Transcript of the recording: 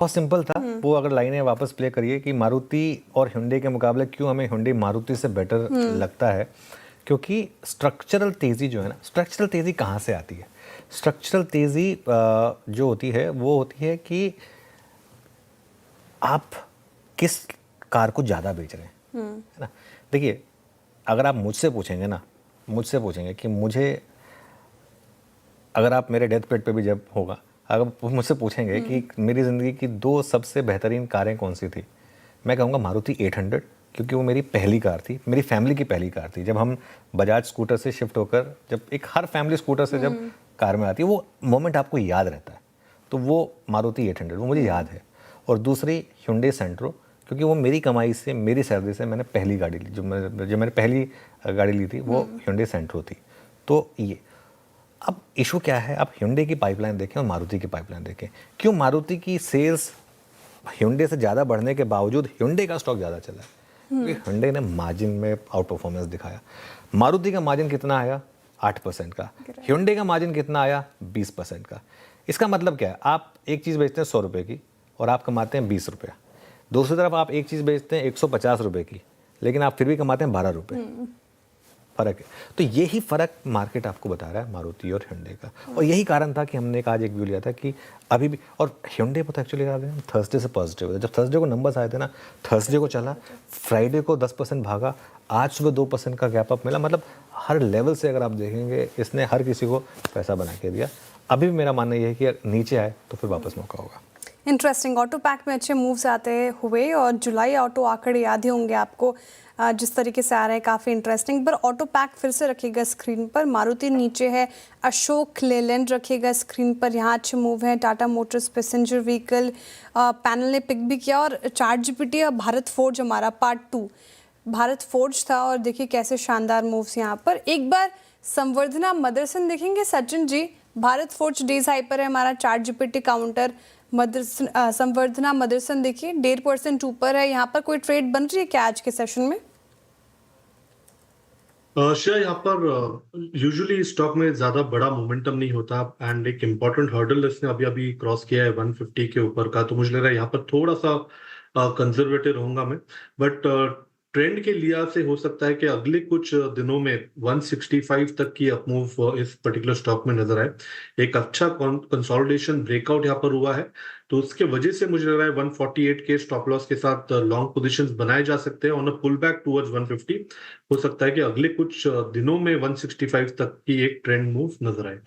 बहुत सिंपल था वो, अगर लाइनें वापस प्ले करिए कि मारुति और hyundai के मुकाबले क्यों हमें hyundai मारुति से बेटर लगता है, क्योंकि स्ट्रक्चरल तेज़ी जो है ना, स्ट्रक्चरल तेज़ी कहाँ से आती है? स्ट्रक्चरल तेज़ी जो होती है वो होती है कि आप किस कार को ज़्यादा बेच रहे हैं, है ना? देखिए, अगर आप मुझसे पूछेंगे कि मुझे, अगर आप मेरे डेथ बेड पे भी जब होगा, अगर आप मुझसे पूछेंगे कि मेरी ज़िंदगी की 2 सबसे बेहतरीन कारें कौन सी थी, मैं कहूँगा मारुति 800, क्योंकि वो मेरी पहली कार थी, मेरी फैमिली की पहली कार थी। जब हम बजाज स्कूटर से शिफ्ट होकर, जब एक हर फैमिली स्कूटर से जब कार में आती है, वो मोमेंट आपको याद रहता है, तो वो मारुति 800 वो मुझे याद है। और दूसरी hyundai सेंट्रो, क्योंकि वो मेरी कमाई से, मेरी सैलरी से मैंने पहली गाड़ी ली, जो मैंने पहली गाड़ी ली थी वो hyundai सेंट्रो थी। तो ये अब इशू क्या है, आप hyundai की पाइपलाइन देखें और मारुति की पाइपलाइन देखें, क्यों मारुति की सेल्स hyundai से ज़्यादा बढ़ने के बावजूद hyundai का स्टॉक ज़्यादा चला है? क्योंकि hyundai ने मार्जिन में आउट परफॉर्मेंस दिखाया। मारुति का मार्जिन कितना आया? 8% का। hyundai का मार्जिन कितना आया? 20% का। इसका मतलब क्या है? आप एक चीज़ बेचते हैं 100 रुपये की और आप कमाते हैं 20 रुपये। दूसरी तरफ आप एक चीज़ बेचते हैं 150 रुपये की, लेकिन आप फिर भी कमाते हैं 12 रुपये। फ़र्क है। तो यही फ़र्क मार्केट आपको बता रहा है मारुति और hyundai का। और यही कारण था कि हमने एक आज एक व्यू लिया था कि अभी भी, और hyundai को तो एक्चुअली याद है थर्सडे से पॉजिटिव हुआ था। जब थर्सडे को नंबर्स आए थे ना, थर्सडे को चला, फ्राइडे को 10% भागा, आज सुबह 2% का गैप अप मिला। मतलब हर लेवल से अगर आप देखेंगे, इसने हर किसी को पैसा बना के दिया। अभी भी मेरा मानना ये है कि अगर नीचे आए तो फिर वापस मौका होगा। इंटरेस्टिंग, ऑटो पैक में अच्छे मूव्स आते हुए, और जुलाई ऑटो आंकड़े याद ही होंगे आपको जिस तरीके से आ रहे हैं, काफ़ी इंटरेस्टिंग। पर ऑटो पैक फिर से रखिएगा स्क्रीन पर, मारुति नीचे है, अशोक लेलैंड रखिएगा स्क्रीन पर, यहाँ अच्छे मूव हैं। Tata Motors passenger vehicle panel ने पिक भी किया, और ChatGPT और भारत फोर्ज हमारा पार्ट 2 भारत फोर्ज था, और देखिए कैसे शानदार मूव्स यहाँ पर। एक बार संवर्धना मदरसन देखेंगे Sachin ji, Bharat forge days high पर है हमारा ChatGPT काउंटर, संवर्धना मदरसन देखिए 1.5% ऊपर है। यहाँ पर कोई ट्रेड बन रही है क्या आज के सेशन में? शेयर यहाँ पर यूजुअली स्टॉक में ज्यादा बड़ा मोमेंटम नहीं होता, एंड एक इम्पोर्टेंट हर्डल इसने अभी अभी क्रॉस किया है 150 के ऊपर का, तो मुझे लग रहा है यहाँ पर थोड़ा सा कंजर्वेटिव रहूंगा मैं। बट ट्रेंड के लिहाज से हो सकता है कि अगले कुछ दिनों में 165 तक की अपमूव इस पर्टिकुलर स्टॉक में नजर आए। एक अच्छा कंसोलिडेशन ब्रेकआउट यहाँ पर हुआ है, तो उसके वजह से मुझे लग रहा है 148 के स्टॉप लॉस के साथ लॉन्ग पोजीशंस बनाए जा सकते हैं। On a pull back towards 150 हो सकता है कि अगले कुछ दिनों में 165 तक की एक ट्रेंड मूव नजर आए।